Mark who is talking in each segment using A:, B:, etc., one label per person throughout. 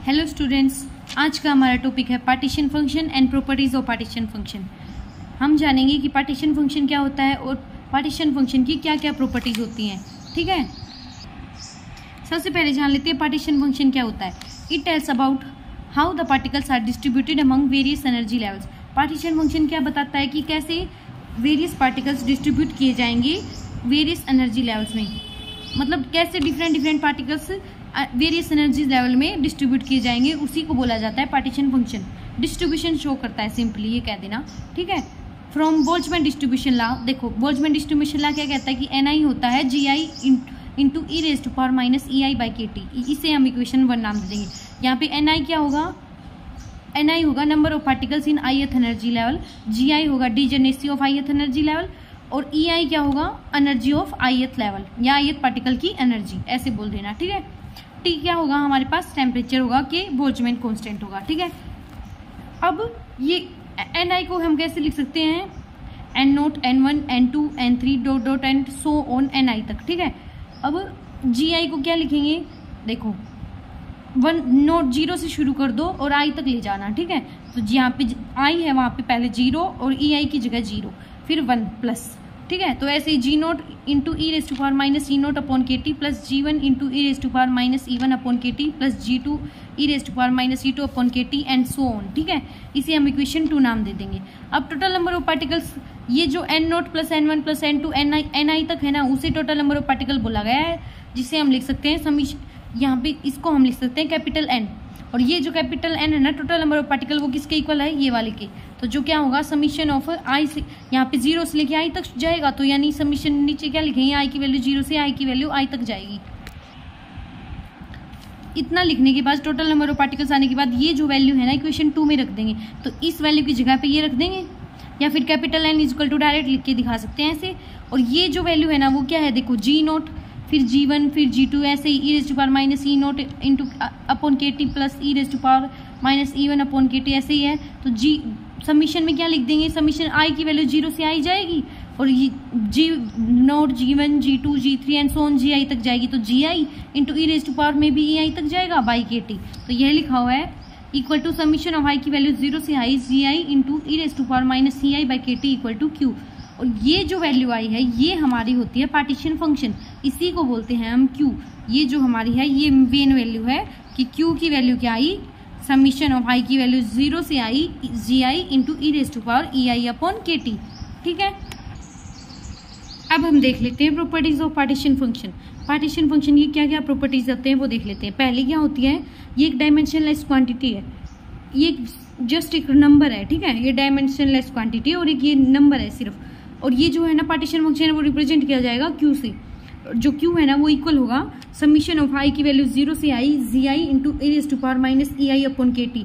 A: Hello students, आज का हमारा टॉपिक है partition function and properties of partition function. हम जानेंगे कि पार्टीशन फंक्शन क्या होता है और पार्टीशन फंक्शन की क्या क्या प्रॉपर्टीज होती हैं। ठीक है, सबसे पहले जान लेते हैं पार्टीशन फंक्शन क्या होता है। It tells about how the particles are distributed among various energy levels. Partition function क्या बताता है कि कैसे वेरियस पार्टिकल्स डिस्ट्रीब्यूट किए जाएंगे वेरियस एनर्जी लेवल्स में, मतलब कैसे different particles various energy level में डिस्ट्रीब्यूट किए जाएंगे, उसी को बोला जाता है पार्टीशन फंक्शन। डिस्ट्रीब्यूशन शो करता है, सिंपली ये कह देना। ठीक है, फ्रॉम बोल्ट्जमैन डिस्ट्रीब्यूशन लॉ, देखो बोल्ट्जमैन डिस्ट्रीब्यूशन लॉ क्या कहता है कि एन आई होता है G I into E raise to power minus E I by के टी। इसे हम इक्वेशन 1 नाम दे देंगे। यहाँ पे एन आई क्या होगा, एन आई होगा number of particles in ith energy level, G I होगा degeneracy of ith energy level, और ई आई क्या होगा एनर्जी ऑफ ith लेवल या ith पार्टिकल की एनर्जी, ऐसे बोल देना। ठीक है, टी क्या होगा हमारे पास टेम्परेचर होगा कि बोल्ट्जमैन कांस्टेंट होगा। ठीक है, अब ये एन आई को हम कैसे लिख सकते हैं, N naught N1 N2 N3 dot dot and so on N I तक। ठीक है, अब जी आई को क्या लिखेंगे, देखो 1 नोट 0 से शुरू कर दो और आई तक ले जाना। ठीक है, तो यहाँ पे आई है वहाँ पे पहले 0 और ई आई की जगह 0 फिर 1 प्लस। ठीक है, तो ऐसे ही G naught into E raise to power minus E naught upon K T plus G 1 into E raise to power minus E 1 upon K T plus G 2 E raise to power minus E 2 upon K T and so on. ठीक है, इसे हम equation 2 नाम दे देंगे। अब total number of particles, ये जो N naught plus N1 plus N2 N I तक है ना, उसे टोटल नंबर ऑफ पार्टिकल बोला गया है, जिसे हम लिख सकते हैं समीश, यहाँ पे इसको हम लिख सकते हैं कैपिटल एन। और ये जो कैपिटल एन है ना, टोटल नंबर ऑफ पार्टिकल, वो किसके इक्वल है, ये वाले के। तो जो क्या होगा समीशन ऑफ आई से, यहाँ पे 0 से लेके आई तक जाएगा, तो यानी समीशन नीचे क्या लिखेंगे, आई की वैल्यू 0 से आई की वैल्यू आई तक जाएगी। इतना लिखने के बाद टोटल नंबर ऑफ पार्टिकल्स आने के बाद ये जो वैल्यू है ना इक्वेशन 2 में रख देंगे। तो इस वैल्यू की जगह पे ये रख देंगे, या फिर capital N equal to direct लिख के दिखा सकते हैं ऐसे। और ये जो वैल्यू है ना वो क्या है, देखो जी नोट फिर G1 फिर G2, ऐसे ही E raise to power minus E naught into upon K T plus E raise to power minus E1 upon K T, ऐसे ही है। तो जी समीशन में क्या लिख देंगे, समीशन आई की वैल्यू 0 से आई जाएगी और G naught G1 G2 G3 and so on G I तक जाएगी। तो G I into E raise to power में भी ई आई तक जाएगा बाई के टी। तो यह लिखा हुआ है equal to summation of I की वैल्यू 0 से I G I into E raise to power minus C I by के टी इक्वल टू क्यू। और ये जो वैल्यू आई है ये हमारी होती है पार्टीशन फंक्शन, इसी को बोलते हैं हम क्यू। ये जो हमारी है ये मेन वैल्यू है कि क्यू की वैल्यू क्या आई, समीशन ऑफ आई की वैल्यू 0 से I G I into E raise to power E I upon K T. ठीक है, अब हम देख लेते हैं properties of partition function. Partition function की क्या क्या प्रॉपर्टीज होते हैं वो देख लेते हैं। पहले क्या होती है, ये एक डायमेंशनलेस क्वांटिटी है, ये जस्ट एक नंबर है। ठीक है, ये डायमेंशनलेस क्वांटिटी और एक ये नंबर है सिर्फ। और ये जो है ना पार्टीशन फंक्शन है वो रिप्रेजेंट किया जाएगा क्यू से। जो क्यू है ना वो इक्वल होगा समीशन ऑफ आई की वैल्यू 0 से I G I into E raise to power minus E I upon K T.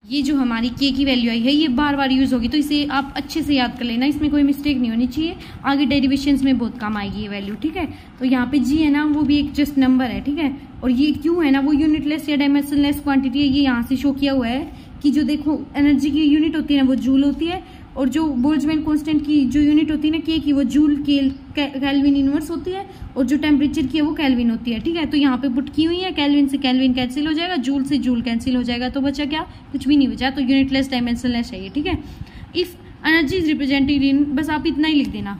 A: ये जो हमारी के की वैल्यू आई है ये बार बार यूज होगी, तो इसे आप अच्छे से याद कर लेना, इसमें कोई मिस्टेक नहीं होनी चाहिए, आगे डेरिवेशंस में बहुत काम आएगी ये वैल्यू। ठीक है, तो यहाँ पे जी है ना वो भी एक जस्ट नंबर है। ठीक है, और ये क्यू है ना वो यूनिटलेस या डायमेंशनलेस क्वांटिटी है, ये यहाँ से शो किया हुआ है कि जो देखो एनर्जी की यूनिट होती है ना वो जूल होती है, और जो बोल्ट्जमैन कांस्टेंट की जो यूनिट होती है ना के की वो जूल केल्विन इनवर्स होती है, और जो टेम्परेचर की है वो केल्विन होती है। ठीक है, तो यहाँ पे पुट की हुई है, केल्विन से केल्विन कैंसिल हो जाएगा, जूल से जूल कैंसिल हो जाएगा, तो बचा क्या, कुछ भी नहीं बचा। तो यूनिटलेस डायमेंशनलेस है ये। ठीक है, if energy is represented in, बस आप इतना ही लिख देना।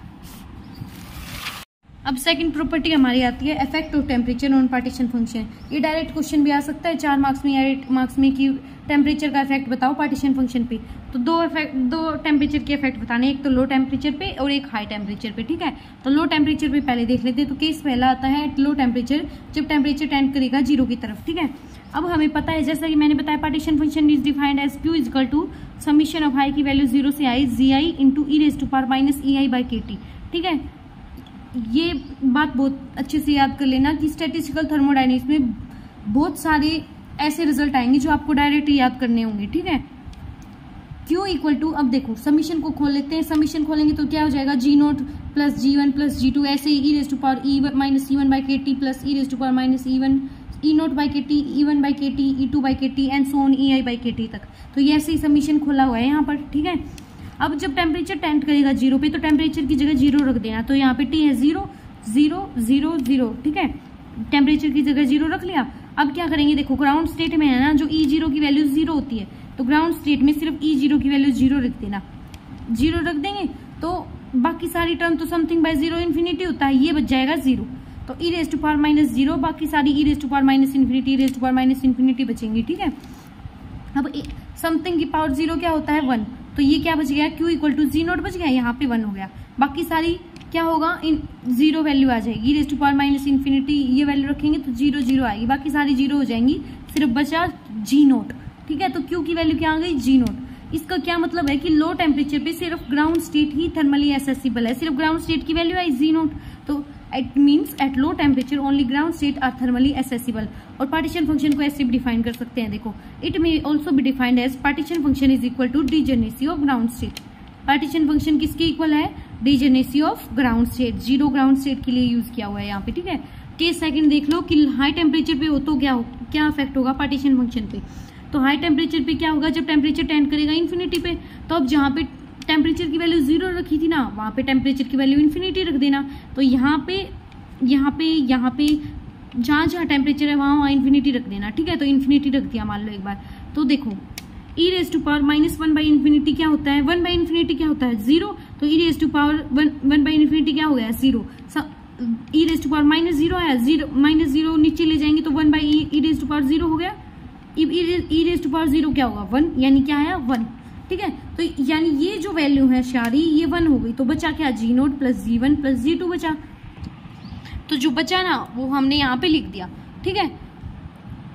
A: अब सेकंड प्रॉपर्टी हमारी आती है effect of temperature on partition function. ये डायरेक्ट क्वेश्चन भी आ सकता है 4 मार्क्स में या 8 मार्क्स में कि टेम्परेचर का इफेक्ट बताओ पार्टीशन फंक्शन पे। तो दो टेम्परेचर के इफेक्ट बताने, एक तो लो टेम्परेचर पे और एक हाई टेम्परेचर पे। ठीक है, तो लो टेम्परेचर पे पहले देख लेते हैं। तो केस पहला आता है लो टेम्परेचर, जब टेम्परेचर टेंड करेगा 0 की तरफ। ठीक है, अब हमें पता है जैसा कि मैंने बताया partition function is defined as Q equal to summation of I की वैल्यू 0 से I G I into E raise to power minus E I by के टी। ठीक है, ये बात बहुत अच्छे से याद कर लेना कि स्टैटिस्टिकल थर्मोडायनेमिक्स में बहुत सारे ऐसे रिजल्ट आएंगे जो आपको डायरेक्ट याद करने होंगे। ठीक है, क्यू इक्वल टू, अब देखो समीशन को खोल लेते हैं। समीशन खोलेंगे तो क्या हो जाएगा, जी note plus G1 plus G2, ऐसे ही E raise to power E minus E1 by के T plus E raise to power minus E1 E naught by के टी, E1 बाई के टी, E2 बाई के T and so on E I by के T तक। तो ये ऐसे ही summation खोला हुआ है यहाँ पर। ठीक है, अब जब टेम्परेचर टेंड करेगा 0 पे तो टेम्परेचर की जगह 0 रख देना। तो यहाँ पे टी है 0 0 0 0। ठीक है, टेम्परेचर की जगह 0 रख लिया। अब क्या करेंगे, देखो ग्राउंड स्टेट में है ना जो E0 की वैल्यू 0 होती है, तो ग्राउंड स्टेट में सिर्फ E0 की वैल्यू 0 रख देना, 0 रख देंगे तो बाकी सारी टर्म तो समथिंग बाय 0 इन्फिनिटी होता है, ये बच जाएगा 0। तो e⁻⁻0 बाकी सारी e⁻⁻∞ बचेंगी, ठीक है। अब समथिंग की पावर 0 क्या होता है 1, तो ये क्या बच गया, q इक्वल टू g0 बच गया, यहाँ पे 1 हो गया। बाकी सारी क्या होगा, इन 0 वैल्यू आ जाएगी, e⁻∞ ये वैल्यू रखेंगे तो 0 0 आएगी, बाकी सारी 0 हो जाएंगी, सिर्फ बचा g0, ठीक है। तो q की वैल्यू क्या आ गई, g0। इसका क्या मतलब है कि लो टेम्परेचर पे सिर्फ ग्राउंड स्टेट ही थर्मली एसेसिबल है, सिर्फ ग्राउंड स्टेट की वैल्यू आई g0, तो it means at low temperature only ground state are thermally accessible. और पार्टीशन फंक्शन को ऐसे भी डिफाइन कर सकते हैं, देखो it may also be defined as partition function is equal to degeneracy of ground state. Partition function किसके इक्वल है, degeneracy of ground state, 0 ground state के लिए यूज किया हुआ है यहाँ पे, ठीक है। केस सेकंड देख लो कि हाई टेम्परेचर पे हो तो क्या इफेक्ट होगा पार्टीशन फंक्शन पे। तो हाई टेम्परेचर पे क्या होगा, जब टेम्परेचर टेंड करेगा इन्फिनिटी पे, तो अब जहाँ पे टेम्परेचर की वैल्यू 0 रखी थी ना, वहां पे टेम्परेचर की वैल्यू इन्फिनिटी रख देना। तो यहाँ पे जहाँ टेम्परेचर है वहां इन्फिनिटी रख देना, ठीक है। तो इन्फिनिटी रख दिया मान लो एक बार, तो देखो e⁻⁻1/∞ क्या होता है, 1/∞ क्या होता है 0, तो e⁻1/∞ क्या हो गया 0, e⁻−0 आया, 0 नीचे ले जाएंगे तो 1/e⁻0 हो गया, e⁻0 क्या होगा 1, यानी क्या आया 1, ठीक है। तो यानी ये जो वैल्यू है सारी ये 1 हो गई, तो बचा क्या g0 plus g1 plus g2 बचा, तो जो बचा ना वो हमने यहाँ पे लिख दिया, ठीक है।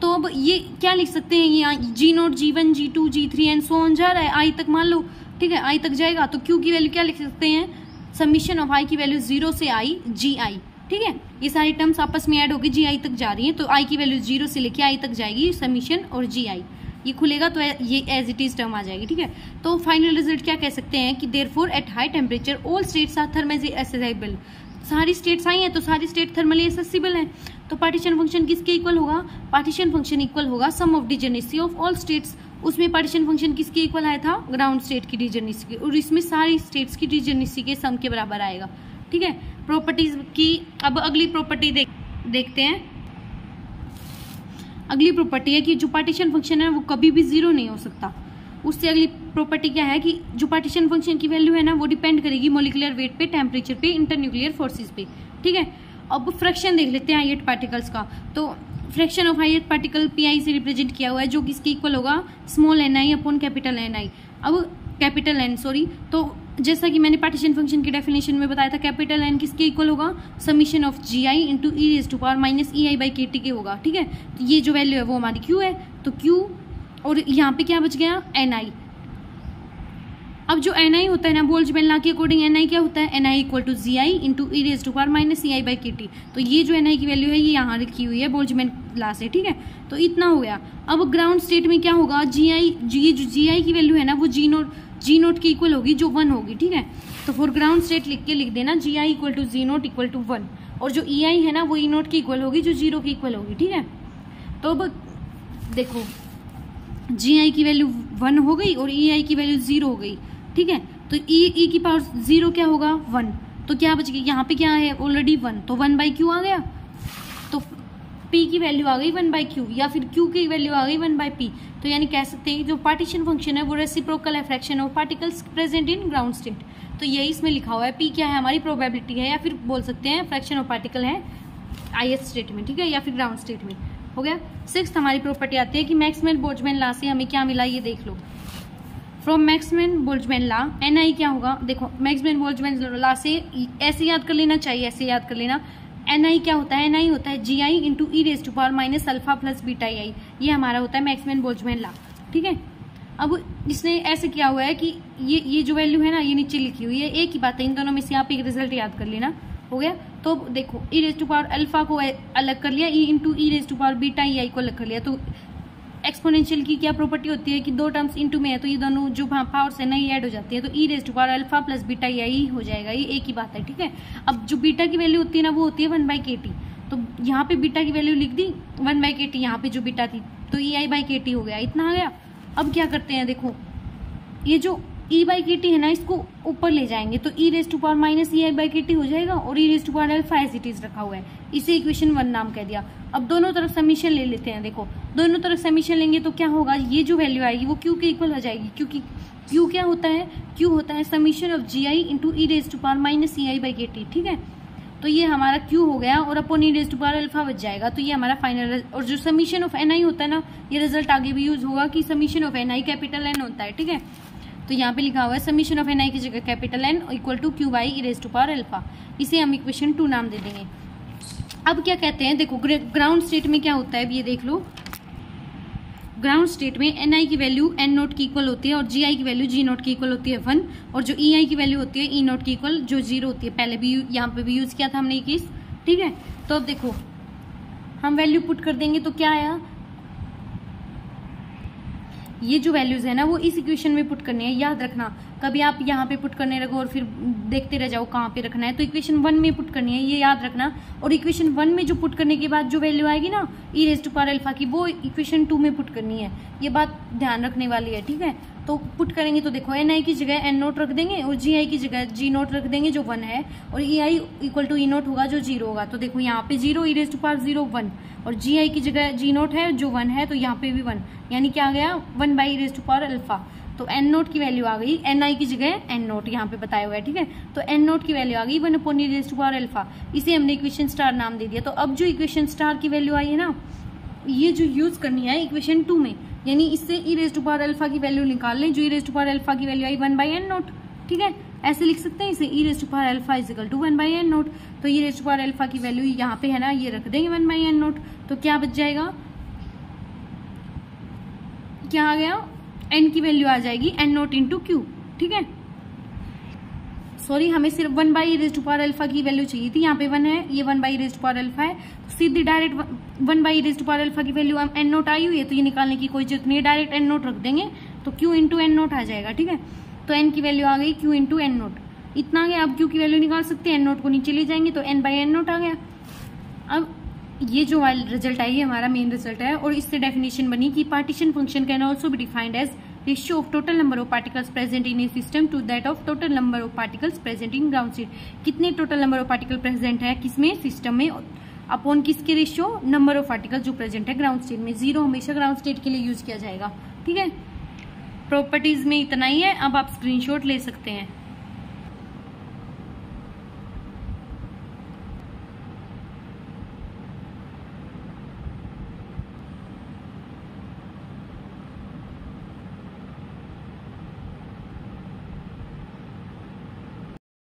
A: तो अब ये क्या लिख सकते हैं, यहाँ g0 g1 g2 g3 and so on जा रहा है i तक मान लो, ठीक है, i तक जाएगा, तो q की वैल्यू क्या लिख सकते हैं, समीशन ऑफ i की वैल्यू 0 से i gi, ठीक है। ये सारी टर्म्स आपस में ऐड होगी, gi तक जा रही है, तो i की वैल्यू 0 से लेके i तक जाएगी, समीशन और gi, ये खुलेगा तो ये एज इट इज टर्म आ जाएगी, ठीक है। तो फाइनल रिजल्ट क्या कह सकते हैं कि therefore at high temperature all states are thermally accessible, सारी स्टेट्स आई हैं तो सारी स्टेट थर्मली एसेसिबल है। तो पार्टीशन फंक्शन किसके इक्वल होगा, पार्टीशन फंक्शन इक्वल होगा sum of degeneracy of all states. उसमें पार्टीशन फंक्शन किसके इक्वल आया था, ग्राउंड स्टेट की डीजेनेसी की, और इसमें सारी स्टेट्स की डीजेनेसी के सम के बराबर आएगा, ठीक है। प्रॉपर्टीज की अब अगली प्रॉपर्टी देखते हैं। अगली प्रॉपर्टी है कि जो पार्टीशन फंक्शन है वो कभी भी 0 नहीं हो सकता। उससे अगली प्रॉपर्टी क्या है कि जो पार्टीशन फंक्शन की वैल्यू है ना वो डिपेंड करेगी मॉलिक्यूलर वेट पे, टेम्परेचर पे, इंटरन्यूक्लियर फोर्सेस पे, ठीक है। अब फ्रैक्शन देख लेते हैं हाईएस्ट पार्टिकल्स का। तो fraction of highest particle P से रिप्रेजेंट किया हुआ है, जो किसके इक्वल होगा, small ni upon capital ni। अब कैपिटल N सॉरी, तो जैसा कि मैंने पार्टीशन फंक्शन की डेफिनेशन में बताया था, कैपिटल N किसके इक्वल होगा, summation of gi into e⁻⁻ के होगा, ठीक है। तो ये जो वैल्यू है वो हमारी q है, तो q और यहाँ पे क्या बच गया ni। अब जो ni होता है ना बोल्ट्जमैन लॉ के अकॉर्डिंग ni क्या होता है, ni equal to gi into e⁻⁻ तो ये जो ni की वैल्यू है ये यहाँ लिखी हुई है बोल्ट्जमैन लॉ से, ठीक है। तो इतना हो गया। अब ग्राउंड स्टेट में क्या होगा, ये जो gi की वैल्यू है ना वो g0 की इक्वल होगी जो 1 होगी, ठीक है। तो फॉर ग्राउंड स्टेट लिख देना gi equal to g0 equal to 1, और जो ei है ना वो e0 की इक्वल होगी जो 0 की इक्वल होगी, ठीक है। तो अब देखो gi की वैल्यू 1 हो गई और ei की वैल्यू 0 हो गई, ठीक है। तो e की पावर 0 क्या होगा 1, तो क्या बच गया, यहाँ पे क्या है ऑलरेडी 1, तो 1/q आ गया, तो p की वैल्यू आ गई 1/q, या फिर q की वैल्यू आ गई 1/p। तो यानी कह सकते हैं कि जो पार्टीशन फंक्शन है वो रेसिप्रोकल है fraction of particles present in ground state. तो यही इसमें लिखा हुआ है, p क्या है हमारी प्रोबेबिलिटी है, या फिर बोल सकते हैं फ्रैक्शन ऑफ पार्टिकल है ith स्टेट में, ठीक है, या फिर ग्राउंड स्टेट में। हो गया। 6th हमारी प्रॉपर्टी आती है कि मैक्सवेल बोल्ट्जमैन लॉ से हमें क्या मिला, ये देख लो। From Maxwell Boltzmann law ni क्या होगा, देखो मैक्सवेल बोल्ट्जमैन लॉ से ऐसे याद कर लेना चाहिए, ऐसे याद कर लेना। ni क्या होता है, ni होता है gi into e⁻⁻α plus beta i, ये हमारा होता है मैक्सवेल बोल्ट्जमैन लॉ, ठीक है। अब इसने ऐसे किया हुआ है कि ये जो वैल्यू है ना ये नीचे लिखी हुई है, एक ही बात है, इन दोनों में से आप एक रिजल्ट याद कर लेना। हो गया। तो देखो e⁻α को अलग कर लिया, e इंटू e⁻βei को अलग कर लिया। तो एक्सपोनेंशियल की क्या प्रॉपर्टी होती है कि दो टर्म्स इंटू में है तो ये दोनों जो पावर्स है ना ये ऐड हो जाती है, तो e⁻α प्लस बीटा ei हो जाएगा, ये एक ही बात है, ठीक है। अब जो बीटा की वैल्यू होती है ना वो होती है 1/kt, तो यहाँ पे बीटा की वैल्यू लिख दी 1/kt, यहाँ पे जो बीटा थी तो ei/kt हो गया, इतना आ गया। अब क्या करते हैं, देखो ये जो e/kt है ना इसको ऊपर ले जाएंगे तो e⁻⁻ei/kt हो जाएगा, और e⁻α एज इट इज रखा हुआ है, इसे इक्वेशन 1 नाम कह दिया। अब दोनों तरफ समीशन ले लेते हैं। देखो दोनों तरफ समीशन लेंगे तो क्या होगा, ये जो वैल्यू आएगी वो क्यू के इक्वल हो जाएगी, क्योंकि क्यू क्या होता है, क्यू होता है summation of g I into E raise to power minus E I by के टी। ठीक है, तो ये हमारा क्यू हो गया और upon e raise to power alpha बच जाएगा। तो ये हमारा फाइनल, और जो समीशन ऑफ एन आई होता है ना, ये रिजल्ट आगे भी यूज होगा कि summation of n i capital N होता है। ठीक है, तो यहाँ पे लिखा हुआ है समीशन ऑफ एन आई की जगह capital N equal to Q by e raise to power alpha. इसे हम इक्वेशन 2 नाम दे देंगे। अब क्या कहते हैं, देखो ग्राउंड स्टेट में क्या होता है, ये देख लो। ग्राउंड स्टेट में एन आई की वैल्यू एन नोट की इक्वल होती है और जी आई की वैल्यू जी नोट की इक्वल होती है 1, और जो ई आई की वैल्यू होती है ई नोट की इक्वल जो 0 होती है। पहले भी यहाँ पे भी यूज किया था हमने ये केस। ठीक है, तो अब देखो हम वैल्यू पुट कर देंगे तो क्या आया, ये जो वैल्यूज है ना वो इस इक्वेशन में पुट करनी है। याद रखना, कभी आप यहाँ पे पुट करने लगो और फिर देखते रह जाओ कहाँ पे रखना है, तो इक्वेशन 1 में पुट करनी है, ये याद रखना। और इक्वेशन 1 में जो पुट करने के बाद जो वैल्यू आएगी ना ई रेज टू पावर अल्फा की, वो इक्वेशन 2 में पुट करनी है। ये बात ध्यान रखने वाली है। ठीक है, तो पुट करेंगे तो देखो एन आई की जगह एन नोट रख देंगे और जी आई की जगह जी नोट रख देंगे जो 1 है, और E I equal to E note होगा जो 0 होगा। तो देखो यहाँ पे 0 ई रेज टू पावर 0 1, और जी आई की जगह जी नोट है जो 1 है, तो यहाँ पे भी 1, यानी क्या आ गया 1 by e raise to power alpha. तो एन नोट की वैल्यू आ गई, एन आई की जगह एन नोट यहाँ पे बताया हुआ है। ठीक है, तो एन नोट की वैल्यू आ गई 1 upon e raise to power alpha. इसे हमने इक्वेशन स्टार नाम दे दिया। तो अब जो इक्वेशन स्टार की वैल्यू आई है ना, ये जो यूज करनी है इक्वेशन 2 में, यानी इससे E raise to power alpha की वैल्यू निकाल लें। जो E raise to power alpha की वैल्यू आई 1 बाई एन नोट। ठीक है, ऐसे लिख सकते हैं इसे, E raise to power alpha is equal to 1 by N naught. तो E raise to power alpha की वैल्यू यहाँ पे है ना, ये रख देंगे 1 बाई एन नोट। तो क्या बच जाएगा, क्या आ गया, एन की वैल्यू आ जाएगी एन नोट इंटू क्यू। ठीक है, सॉरी हमें सिर्फ 1 by raise to power alpha की वैल्यू चाहिए थी, यहाँ पे 1 है, ये 1 by raise to power alpha है। सीधी direct 1 by raise to power alpha की वैल्यू एन नोट आई हुई है, तो ये निकालने की कोई जरूरत नहीं है, डायरेक्ट एन नोट रख देंगे तो क्यू इंटू एन नोट आ जाएगा। ठीक है, तो एन की वैल्यू आ गई क्यू इंटू एन नोट, इतना आ गया। अब क्यू की वैल्यू निकाल सकते हैं, एन नोट को नीचे ले जाएंगे तो एन बाई एन नोट आ गया। अब ये जो रिजल्ट आई है हमारा मेन रिजल्ट है, और इससे डेफिनेशन बनी कि partition function can also be defined as ratio of total number of particles present in a system to that of total number of particles present in ground state. कितने total number of particle present है किसमें, system में, upon किसके ratio, number of particle जो present है ground state में। 0 हमेशा ground state के लिए यूज किया जाएगा। ठीक है, प्रॉपर्टीज में इतना ही है। अब आप स्क्रीनशॉट ले सकते हैं।